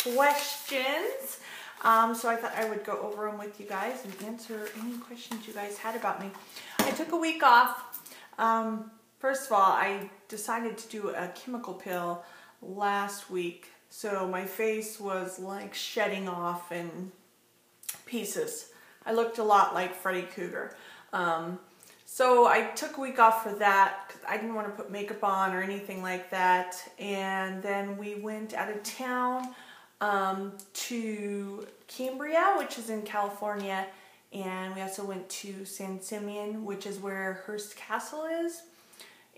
questions. So I thought I would go over them with you guys and answer any questions you guys had about me. I took a week off. First of all, I decided to do a chemical peel last week. So my face was like shedding off in pieces. I looked a lot like Freddy Krueger. So I took a week off for that because I didn't want to put makeup on or anything like that. And then we went out of town to Cambria, which is in California. And we also went to San Simeon, which is where Hearst Castle is.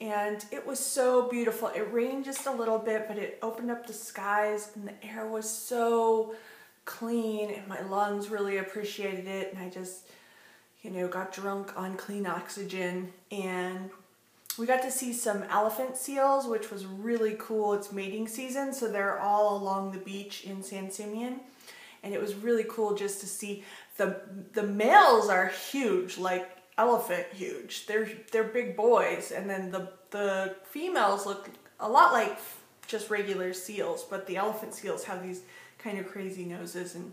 And it was so beautiful. It rained just a little bit, but it opened up the skies and the air was so clean and my lungs really appreciated it. And I just, you know, got drunk on clean oxygen. And we got to see some elephant seals, which was really cool. It's mating season, so they're all along the beach in San Simeon. And it was really cool just to see the males are huge, like elephant huge. They're big boys, and then the females look a lot like just regular seals, but the elephant seals have these kind of crazy noses, and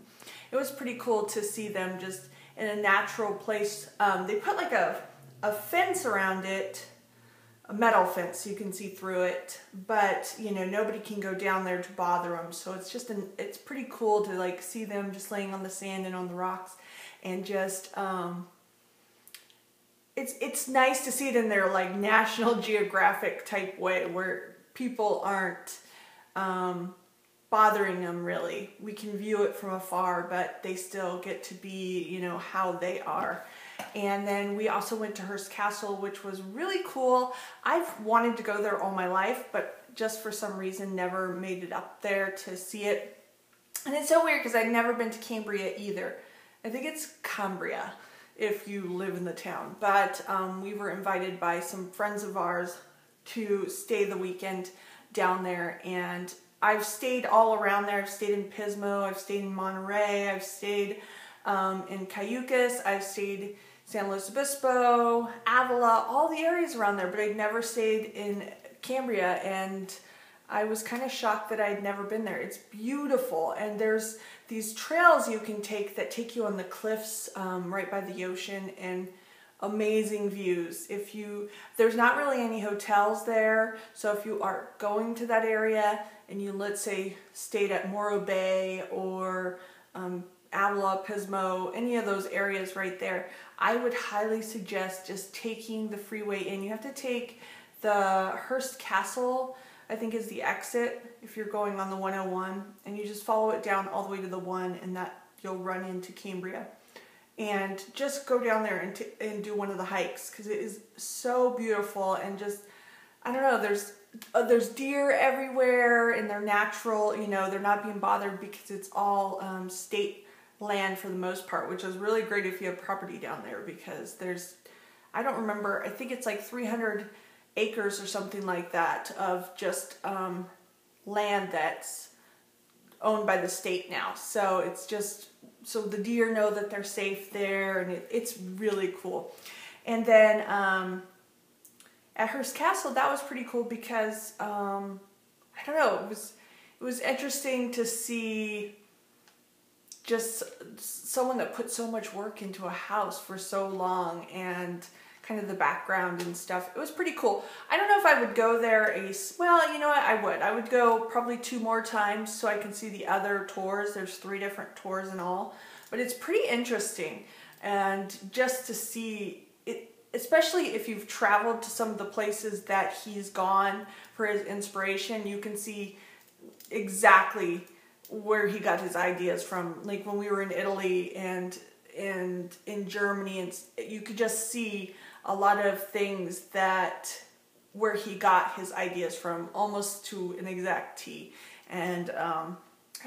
it was pretty cool to see them just in a natural place. They put like a fence around it, a metal fence, so you can see through it, but you know, nobody can go down there to bother them. So it's just it's pretty cool to like see them just laying on the sand and on the rocks, and just it's nice to see it in their like National Geographic type way where people aren't bothering them really. We can view it from afar, but they still get to be, you know, how they are. And then we also went to Hearst Castle, which was really cool. I've wanted to go there all my life, but just for some reason never made it up there to see it. And it's so weird because I'd never been to Cambria either. I think it's Cambria if you live in the town. But we were invited by some friends of ours to stay the weekend down there. And I've stayed all around there. I've stayed in Pismo, I've stayed in Monterey, I've stayed in Cayucas, I've stayed San Luis Obispo, Avila, all the areas around there, but I'd never stayed in Cambria, and I was kind of shocked that I'd never been there. It's beautiful, and there's these trails you can take that take you on the cliffs right by the ocean, and amazing views. There's not really any hotels there, so if you are going to that area and you, let's say, stayed at Morro Bay or Avila, Pismo, any of those areas right there, I would highly suggest just taking the freeway in. You have to take the Hearst Castle, I think is the exit if you're going on the 101, and you just follow it down all the way to the 1, and that you'll run into Cambria. And just go down there and do one of the hikes because it is so beautiful, and just, I don't know, there's deer everywhere and they're natural, you know, they're not being bothered because it's all state land for the most part, which is really great if you have property down there because I don't remember, I think it's like 300 acres or something like that of just land that's owned by the state now. So it's just, so the deer know that they're safe there, and it's really cool. And then at Hearst Castle, that was pretty cool because I don't know, it was interesting to see just someone that put so much work into a house for so long, and kind of the background and stuff. It was pretty cool. I don't know if I would go there well, you know what, I would go probably 2 more times so I can see the other tours. There's 3 different tours in all, but it's pretty interesting. And just to see it, especially if you've traveled to some of the places that he's gone for his inspiration, you can see exactly where he got his ideas from. Like when we were in Italy and in Germany, and you could just see a lot of things where he got his ideas from, almost to an exact T. And I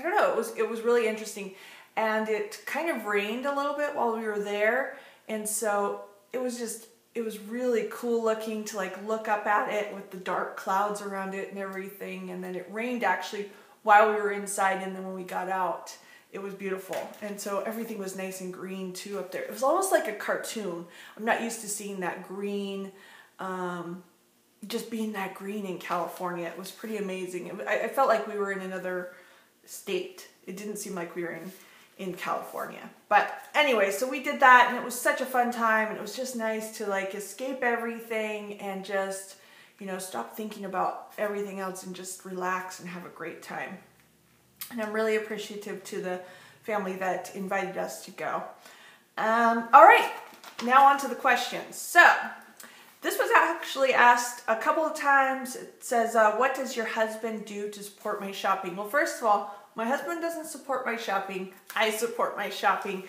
don't know, it was really interesting. And it kind of rained a little bit while we were there, and so it was really cool looking to like look up at it with the dark clouds around it and everything. And then it rained actually while we were inside, and then when we got out, it was beautiful. And so everything was nice and green too up there. It was almost like a cartoon. I'm not used to seeing that green, just being that green in California. It was pretty amazing. I felt like we were in another state. It didn't seem like we were in California. But anyway, so we did that, and it was such a fun time, and it was just nice to like escape everything and just, you know, stop thinking about everything else and just relax and have a great time. And I'm really appreciative to the family that invited us to go. All right, now on to the questions. So this was actually asked a couple of times. It says, what does your husband do to support my shopping? Well, first of all, my husband doesn't support my shopping. I support my shopping.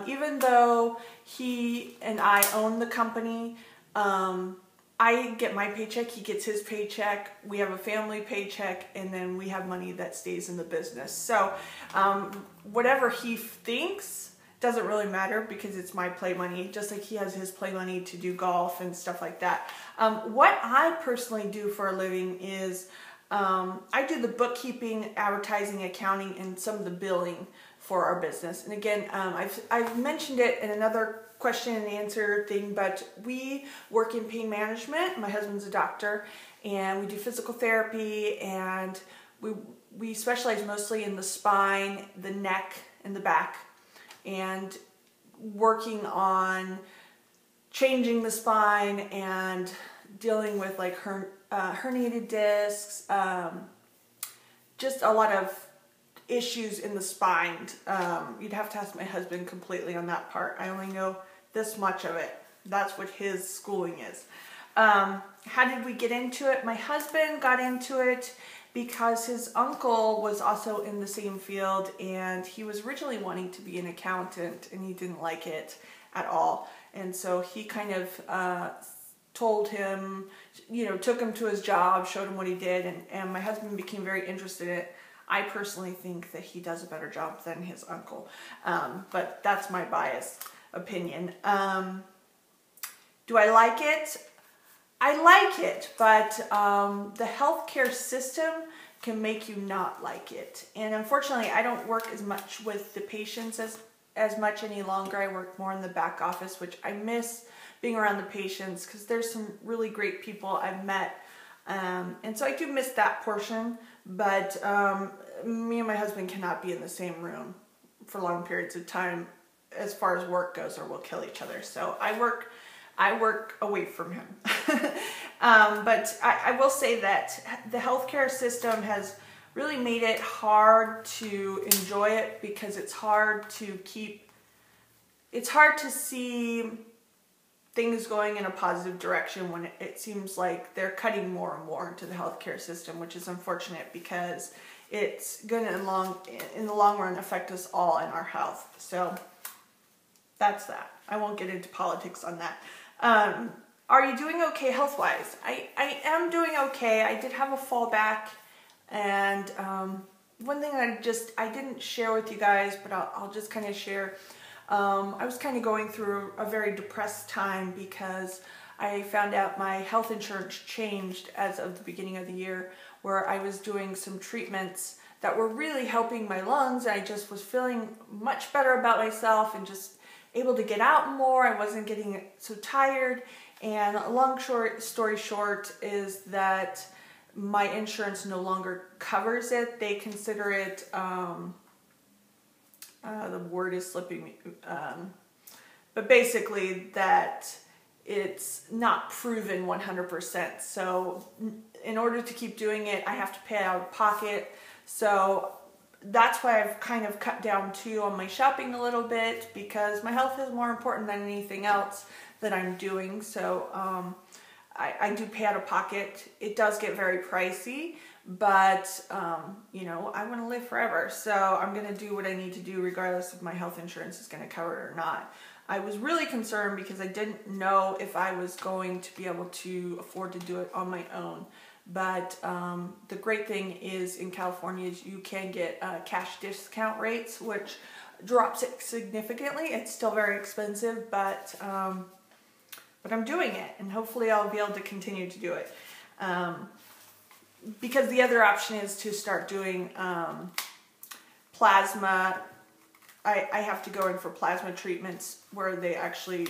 Even though he and I own the company, I get my paycheck, he gets his paycheck, we have a family paycheck, and then we have money that stays in the business. So whatever he thinks doesn't really matter because it's my play money, just like he has his play money to do golf and stuff like that. What I personally do for a living is I do the bookkeeping, advertising, accounting, and some of the billing for our business. And again, I've mentioned it in another question and answer thing, but we work in pain management. My husband's a doctor, and we do physical therapy, and we specialize mostly in the spine, the neck, and the back, and working on changing the spine and dealing with like herniated discs, just a lot of issues in the spine. You'd have to ask my husband completely on that part. I only know this much of it. That's what his schooling is. How did we get into it? My husband got into it because his uncle was also in the same field, and he was originally wanting to be an accountant, and he didn't like it at all. And so he kind of told him, you know, took him to his job, showed him what he did, and my husband became very interested in it. I personally think that he does a better job than his uncle, but that's my biased opinion. Do I like it? I like it, but the healthcare system can make you not like it. And unfortunately, I don't work as much with the patients as much any longer. I work more in the back office, which I miss being around the patients because there's some really great people I've met. And so I do miss that portion, but me and my husband cannot be in the same room for long periods of time as far as work goes, or we'll kill each other. So I work away from him. But I will say that the healthcare system has really made it hard to enjoy it because it's hard to see things going in a positive direction when it seems like they're cutting more and more into the healthcare system, which is unfortunate because it's going to in the long run affect us all in our health. So that's that. I won't get into politics on that. Are you doing okay health-wise? I am doing okay. I did have a fallback, and one thing I didn't share with you guys, but I'll just kind of share. I was kind of going through a very depressed time because I found out my health insurance changed as of the beginning of the year, where I was doing some treatments that were really helping my lungs. I just was feeling much better about myself and just able to get out more. I wasn't getting so tired. And long story short is that my insurance no longer covers it. They consider it, the word is slipping me, but basically that it's not proven 100%. So in order to keep doing it, I have to pay out of pocket. So that's why I've kind of cut down too on my shopping a little bit, because my health is more important than anything else that I'm doing. So I do pay out of pocket. It does get very pricey, but you know, I want to live forever. So I'm going to do what I need to do regardless if my health insurance is going to cover it or not. I was really concerned because I didn't know if I was going to be able to afford to do it on my own. But the great thing is in California is you can get cash discount rates, which drops it significantly. It's still very expensive, but I'm doing it, and hopefully I'll be able to continue to do it. Because the other option is to start doing plasma. I have to go in for plasma treatments where they actually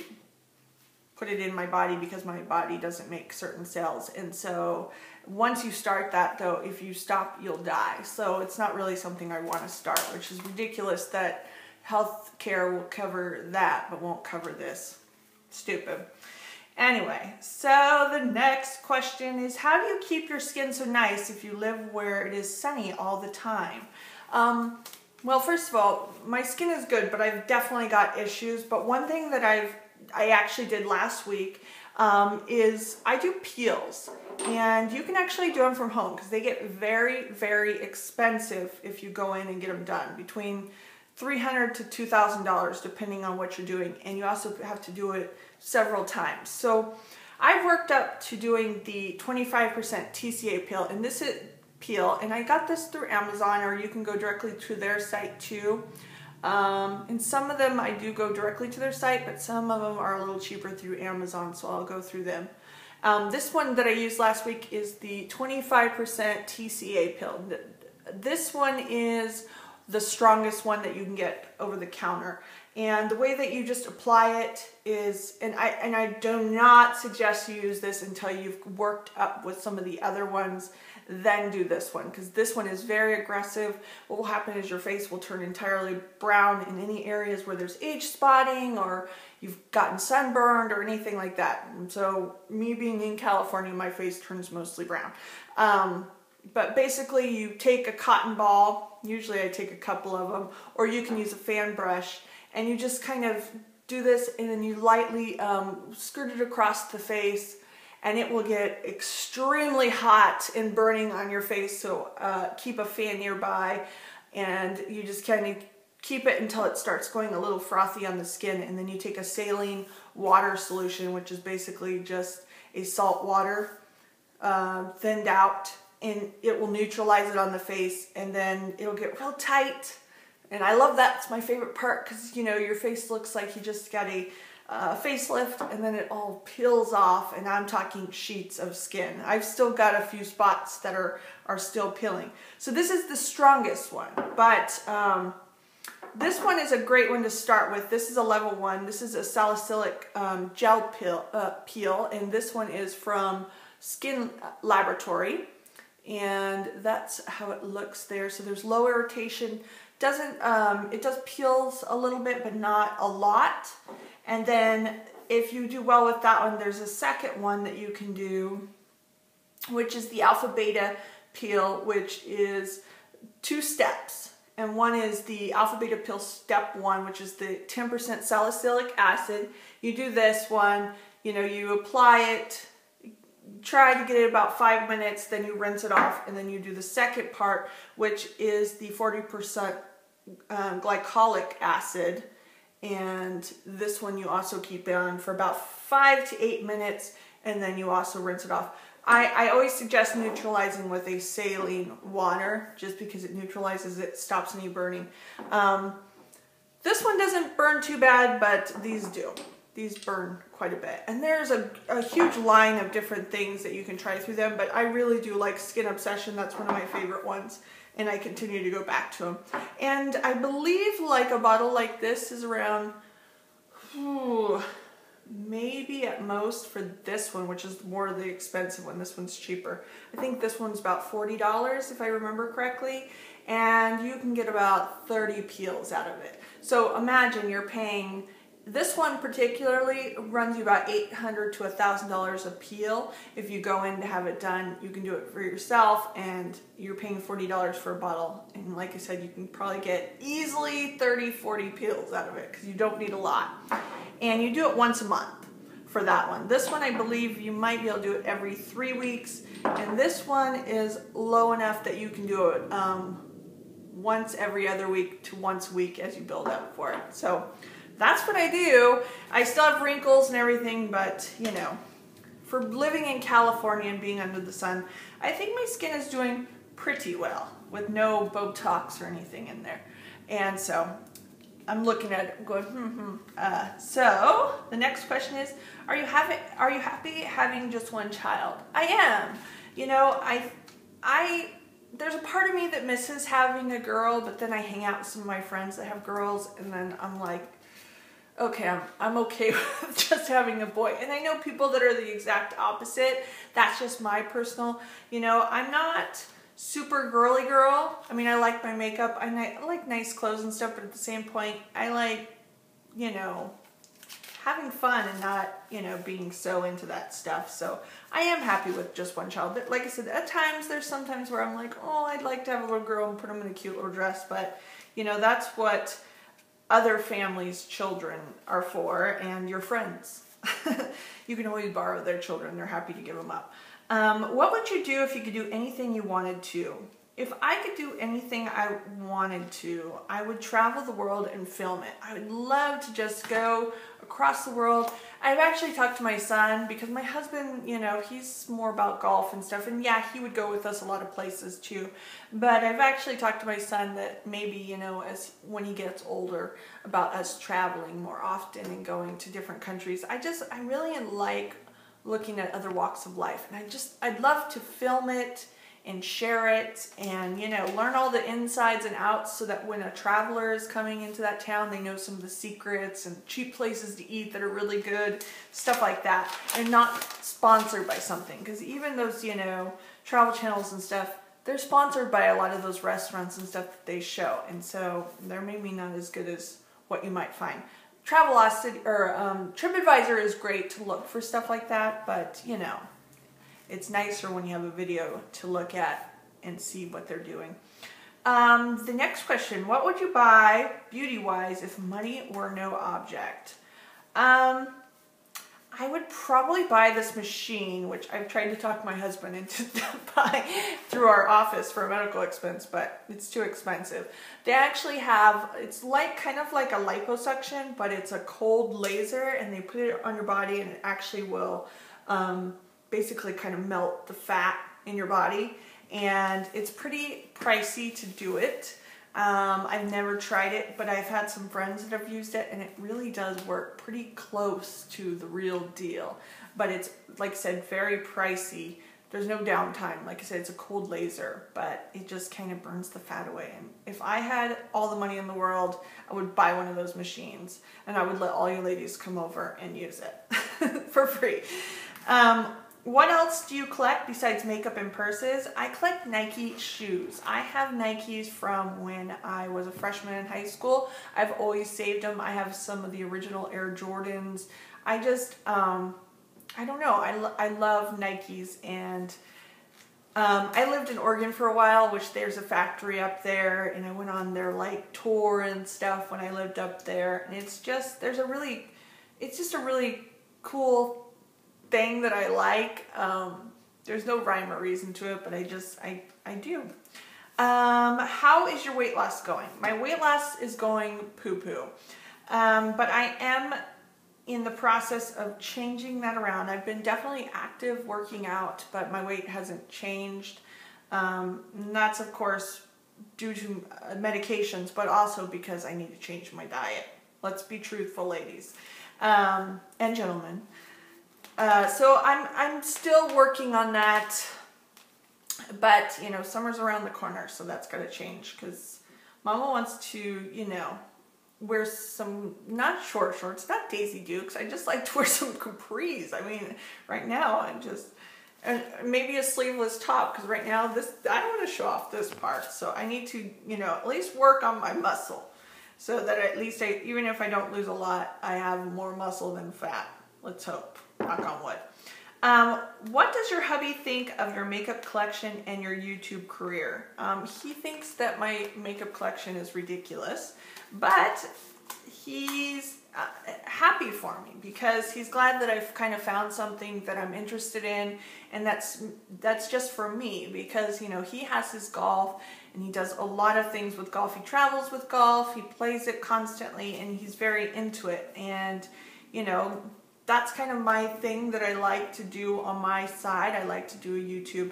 put it in my body because my body doesn't make certain cells. And so once you start that though, if you stop, you'll die. So it's not really something I want to start, which is ridiculous that health care will cover that, but won't cover this. Stupid. Anyway, so the next question is, how do you keep your skin so nice if you live where it is sunny all the time? Well, first of all, my skin is good, but I've definitely got issues. But one thing that I actually did last week is I do peels. And you can actually do them from home because they get very, very expensive if you go in and get them done. Between $300 to $2,000 depending on what you're doing. And you also have to do it several times. So I've worked up to doing the 25% TCA peel, and this is peel, and I got this through Amazon, or you can go directly to their site too. And some of them I do go directly to their site, but some of them are a little cheaper through Amazon, so I'll go through them. This one that I used last week is the 25% TCA pill. This one is the strongest one that you can get over the counter. And the way that you just apply it is, and I do not suggest you use this until you've worked up with some of the other ones, then do this one, because this one is very aggressive. What will happen is your face will turn entirely brown in any areas where there's age spotting or you've gotten sunburned or anything like that. And so me being in California, my face turns mostly brown. But basically you take a cotton ball, usually I take a couple of them, or you can use a fan brush, and you just kind of do this and then you lightly skirt it across the face, and it will get extremely hot and burning on your face. So keep a fan nearby, and you just kind of keep it until it starts going a little frothy on the skin, and then you take a saline water solution, which is basically just a salt water thinned out, and it will neutralize it on the face, and then it'll get real tight. And I love that. It's my favorite part because, you know, your face looks like you just got a facelift, and then it all peels off, and I'm talking sheets of skin. I've still got a few spots that are still peeling. So this is the strongest one, but this one is a great one to start with. This is a level 1. This is a salicylic gel peel, and this one is from Skin Laboratory, and that's how it looks there. So there's low irritation. It does peels a little bit, but not a lot. And then if you do well with that one, there's a second one that you can do, which is the alpha beta peel, which is 2 steps. And one is the alpha beta peel step 1, which is the 10% salicylic acid. You do this one, you know, you apply it, try to get it about 5 minutes, then you rinse it off, and then you do the second part, which is the 40% glycolic acid. And this one you also keep on for about 5 to 8 minutes, and then you also rinse it off. I always suggest neutralizing with a saline water, just because it neutralizes it, stops any burning. This one doesn't burn too bad, but these do. These burn quite a bit. And there's a huge line of different things that you can try through them, but I really do like Skin Obsession. That's one of my favorite ones, and I continue to go back to them. And I believe like a bottle like this is around, maybe at most for this one, which is more the expensive one. This one's cheaper. I think this one's about $40 if I remember correctly, and you can get about 30 peels out of it. So imagine you're paying, this one particularly runs you about $800 to $1,000 a peel. If you go in to have it done, you can do it for yourself, and you're paying $40 for a bottle. And like I said, you can probably get easily 30, 40 peels out of it because you don't need a lot. And you do it once a month for that one. This one, I believe you might be able to do it every 3 weeks. And this one is low enough that you can do it once every other week to once a week as you build up for it. So that's what I do. I still have wrinkles and everything, but you know, for living in California and being under the sun, I think my skin is doing pretty well with no Botox or anything in there. And so I'm looking at it going, So the next question is, are you happy having just one child? I am. You know, there's a part of me that misses having a girl, but then I hang out with some of my friends that have girls, and then I'm like, okay, I'm okay with just having a boy. And I know people that are the exact opposite. That's just my personal, I'm not super girly girl. I mean, I like my makeup. I like nice clothes and stuff, but at the same point, I like, having fun and not, being so into that stuff. So I am happy with just one child. But like I said, at times, there's sometimes where I'm like, oh, I'd like to have a little girl and put them in a cute little dress. But, that's what other families' children are for, and your friends. You can always borrow their children. They're happy to give them up. What would you do if you could do anything you wanted to? If I could do anything I wanted to, I would travel the world and film it. I would love to just go across the world. I've actually talked to my son because my husband, he's more about golf and stuff. And yeah, he would go with us a lot of places too. But I've actually talked to my son that maybe, as when he gets older, about us traveling more often and going to different countries. I really like looking at other walks of life. And I'd love to film it and share it and, learn all the insides and outs so that when a traveler is coming into that town, they know some of the secrets and cheap places to eat that are really good, stuff like that, and not sponsored by something. Because even those, travel channels and stuff, they're sponsored by a lot of those restaurants and stuff that they show. And so they're maybe not as good as what you might find. Travelocity or TripAdvisor is great to look for stuff like that, but, it's nicer when you have a video to look at and see what they're doing. The next question, what would you buy beauty-wise if money were no object? I would probably buy this machine, which I've tried to talk my husband into buy through our office for a medical expense, but it's too expensive. They actually have, it's kind of like a liposuction, but it's a cold laser, and they put it on your body and it actually will basically kind of melt the fat in your body, and it's pretty pricey to do it. I've never tried it, but I've had some friends that have used it, and it really does work pretty close to the real deal. But it's, like I said, very pricey. There's no downtime. Like I said, it's a cold laser, but it just kind of burns the fat away. And if I had all the money in the world, I would buy one of those machines, and I would let all you ladies come over and use it for free. What else do you collect besides makeup and purses? I collect Nike shoes. I have Nikes from when I was a freshman in high school. I've always saved them. I have some of the original Air Jordans. I don't know. I love Nikes, and I lived in Oregon for a while, which there's a factory up there, and I went on their tour and stuff when I lived up there. And it's just a really cool thing that I like. There's no rhyme or reason to it, but I do. How is your weight loss going? My weight loss is going poo-poo. But I am in the process of changing that around. I've been definitely active working out, but my weight hasn't changed. And that's, of course, due to medications, but also because I need to change my diet. Let's be truthful, ladies and gentlemen. So I'm still working on that, but summer's around the corner, so that's got to change, because Mama wants to, wear some, not short shorts, not Daisy Dukes. I just like to wear some capris. I mean, right now and maybe a sleeveless top, because right now I don't want to show off this part, so I need to, at least work on my muscle, so that at least even if I don't lose a lot, I have more muscle than fat. Let's hope. Knock on wood. What does your hubby think of your makeup collection and your YouTube career? He thinks that my makeup collection is ridiculous, but he's happy for me because he's glad that I've kind of found something that I'm interested in, and that's just for me, because he has his golf and he does a lot of things with golf. He travels with golf, he plays it constantly, and he's very into it, and that's kind of my thing that I like to do on my side. I like to do a YouTube.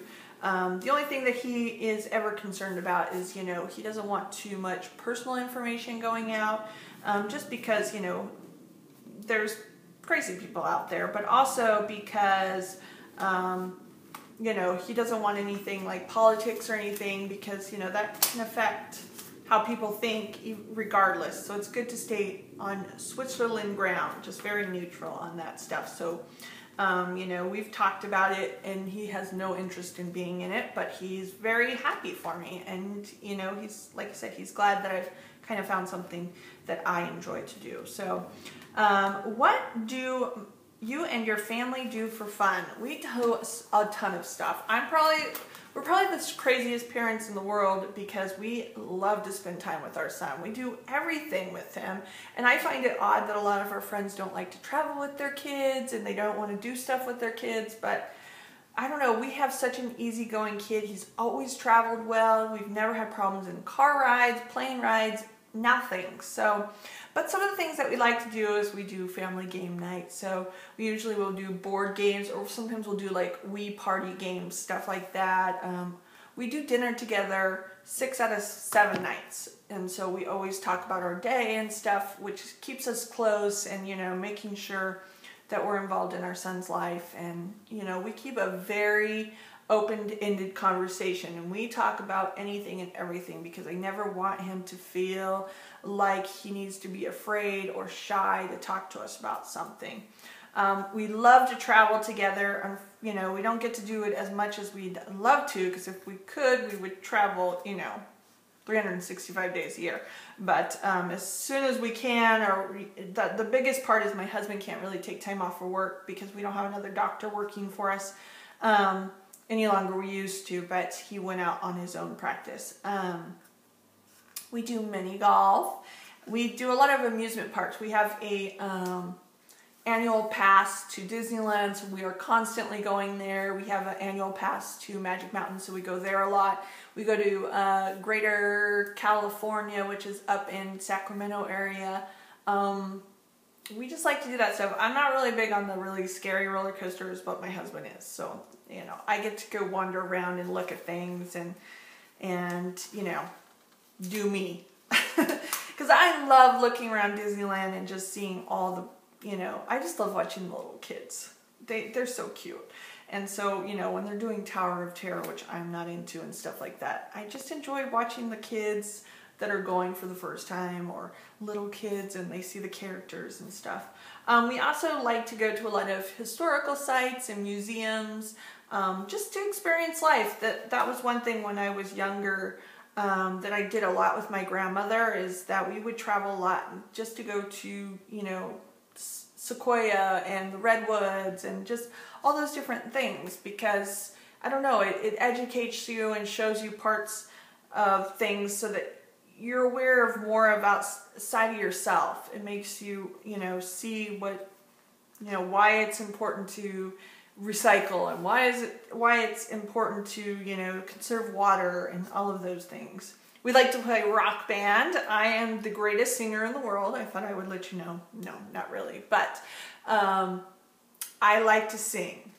The only thing that he is ever concerned about is, he doesn't want too much personal information going out, just because, there's crazy people out there, but also because, he doesn't want anything like politics or anything, because, that can affect how people think regardless. So it's good to stay on Switzerland ground, just very neutral on that stuff. So, you know, we've talked about it and he has no interest in being in it, but he's very happy for me. And, you know, he's, like I said, he's glad that I've kind of found something that I enjoy to do. So, what do you and your family do for fun? We do a ton of stuff. We're probably the craziest parents in the world because we love to spend time with our son. We do everything with him. And I find it odd that a lot of our friends don't like to travel with their kids and they don't want to do stuff with their kids. But I don't know, we have such an easygoing kid. He's always traveled well. We've never had problems in car rides, plane rides, nothing. So, but some of the things that we like to do is we do family game night. So we usually will do board games, or sometimes we'll do like Wii party games, stuff like that. We do dinner together 6 out of 7 nights. And so we always talk about our day and stuff, which keeps us close and, you know, making sure that we're involved in our son's life. And, you know, we keep a very open-ended conversation, and we talk about anything and everything because I never want him to feel like he needs to be afraid or shy to talk to us about something. We love to travel together. You know, we don't get to do it as much as we'd love to, because if we could, we would travel, you know, 365 days a year. But as soon as we can, or the biggest part is my husband can't really take time off for work because we don't have another doctor working for us any longer. We used to, but he went out on his own practice. We do mini golf. We do a lot of amusement parks. We have a annual pass to Disneyland, so we are constantly going there. We have an annual pass to Magic Mountain, so we go there a lot. We go to Greater California, which is up in Sacramento area. We just like to do that stuff. I'm not really big on the really scary roller coasters, but my husband is. So, you know, I get to go wander around and look at things and you know, do me. Because I love looking around Disneyland and just seeing all the, you know, I just love watching the little kids. They're so cute. And so, you know, when they're doing Tower of Terror, which I'm not into and stuff like that, I just enjoy watching the kids that are going for the first time, or little kids, and they see the characters and stuff. We also like to go to a lot of historical sites and museums, just to experience life. That was one thing when I was younger that I did a lot with my grandmother, is that we would travel a lot just to go to, you know, Sequoia and the Redwoods and just all those different things, because, I don't know, it educates you and shows you parts of things so that you're aware of more about side of yourself. It makes you, you know, see what, you know, why it's important to recycle, and why it's important to, you know, conserve water and all of those things. We like to play rock band. I am the greatest singer in the world. I thought I would let you know. No, not really. But I like to sing,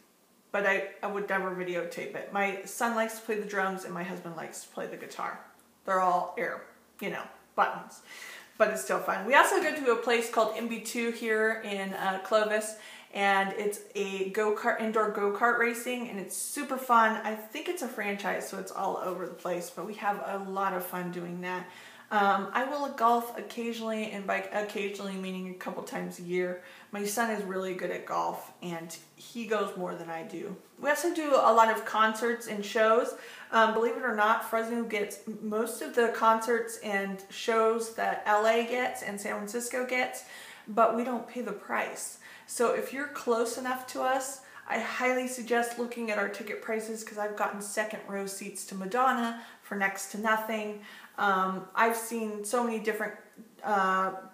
but I would never videotape it. My son likes to play the drums and my husband likes to play the guitar. They're all air, you know, buttons, but it's still fun. We also go to a place called MB2 here in Clovis, and it's a indoor go-kart racing, and it's super fun. I think it's a franchise, so it's all over the place, but we have a lot of fun doing that. I will golf occasionally, and by occasionally meaning a couple times a year. My son is really good at golf, and he goes more than I do. We also do a lot of concerts and shows. Believe it or not, Fresno gets most of the concerts and shows that LA gets and San Francisco gets, but we don't pay the price. So if you're close enough to us, I highly suggest looking at our ticket prices, because I've gotten second row seats to Madonna for next to nothing. I've seen so many different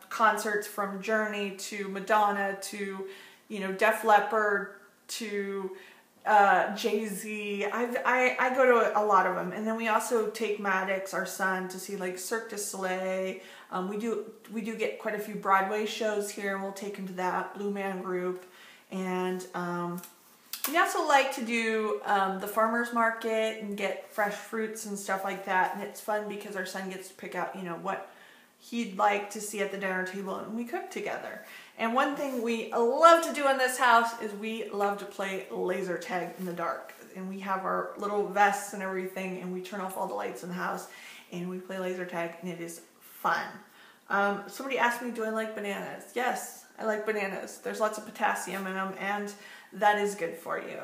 concerts, from Journey to Madonna to, you know, Def Leppard to Jay-Z. I go to a lot of them. And then we also take Maddox, our son, to see like Cirque du Soleil. We do get quite a few Broadway shows here, and we'll take him to that, Blue Man Group. And we also like to do the farmer's market and get fresh fruits and stuff like that. And it's fun because our son gets to pick out, you know, what he'd like to see at the dinner table, and we cook together. And one thing we love to do in this house is we love to play laser tag in the dark. And we have our little vests and everything, and we turn off all the lights in the house. and we play laser tag, and it is fun. Somebody asked me, do I like bananas? Yes, I like bananas. There's lots of potassium in them, and that is good for you.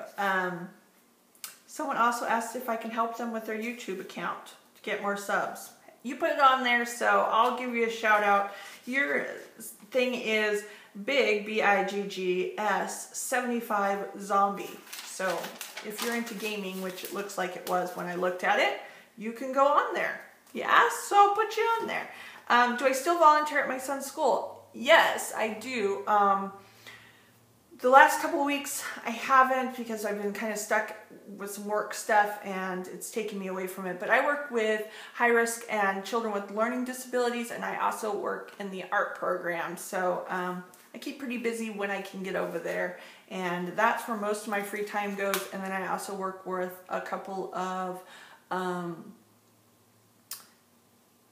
Someone also asked if I can help them with their YouTube account to get more subs. You put it on there, so I'll give you a shout out. Your thing is Big, B-I-G-G-S 75 Zombie. So if you're into gaming, which it looks like it was when I looked at it, you can go on there. Yeah, so I'll put you on there. Do I still volunteer at my son's school? Yes, I do. The last couple of weeks I haven't, because I've been kind of stuck with some work stuff and it's taken me away from it. But I work with high risk and children with learning disabilities, and I also work in the art program. So I keep pretty busy when I can get over there, and that's where most of my free time goes. And then I also work with a couple of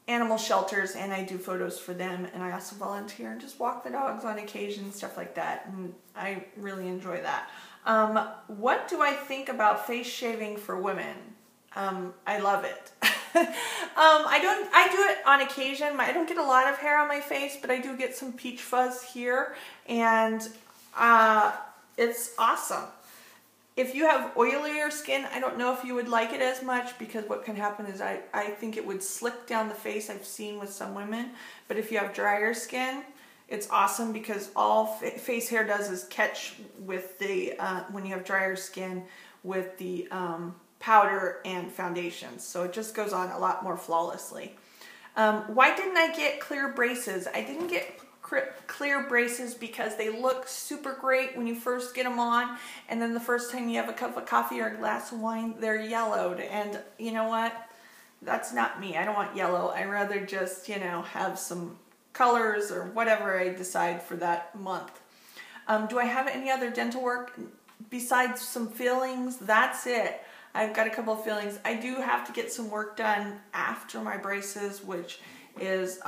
animal shelters, and I do photos for them, and I also volunteer and just walk the dogs on occasion, stuff like that, and I really enjoy that. What do I think about face shaving for women? I love it. I do it on occasion. I don't get a lot of hair on my face, but I do get some peach fuzz here, and it's awesome. If you have oilier skin, I don't know if you would like it as much, because what can happen is I think it would slick down the face. I've seen with some women. But if you have drier skin, it's awesome, because all face hair does is catch with the, when you have drier skin, with the powder and foundations. So it just goes on a lot more flawlessly. Why didn't I get clear braces? I didn't get clear braces because they look super great when you first get them on, and then the first time you have a cup of coffee or a glass of wine, they're yellowed. And you know what? That's not me. I don't want yellow. I rather just, you know, have some colors or whatever I decide for that month. Do I have any other dental work besides some fillings? That's it. I've got a couple of fillings. I do have to get some work done after my braces, which is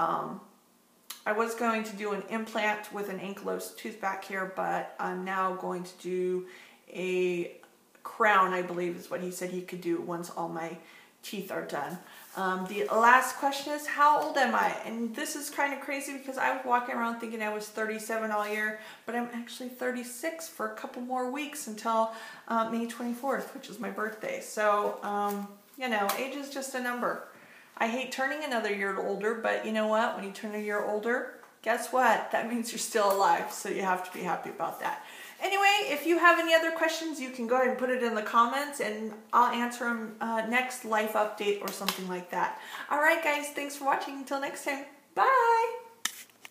I was going to do an implant with an ankylosed tooth back here, but I'm now going to do a crown, I believe is what he said he could do once all my teeth are done. The last question is, how old am I? And this is kind of crazy, because I was walking around thinking I was 37 all year, but I'm actually 36 for a couple more weeks until May 24th, which is my birthday. So, you know, age is just a number. I hate turning another year older, but you know what? When you turn a year older, guess what? That means you're still alive, so you have to be happy about that. Anyway, if you have any other questions, you can go ahead and put it in the comments, and I'll answer them next life update or something like that. All right, guys, thanks for watching. Until next time, bye!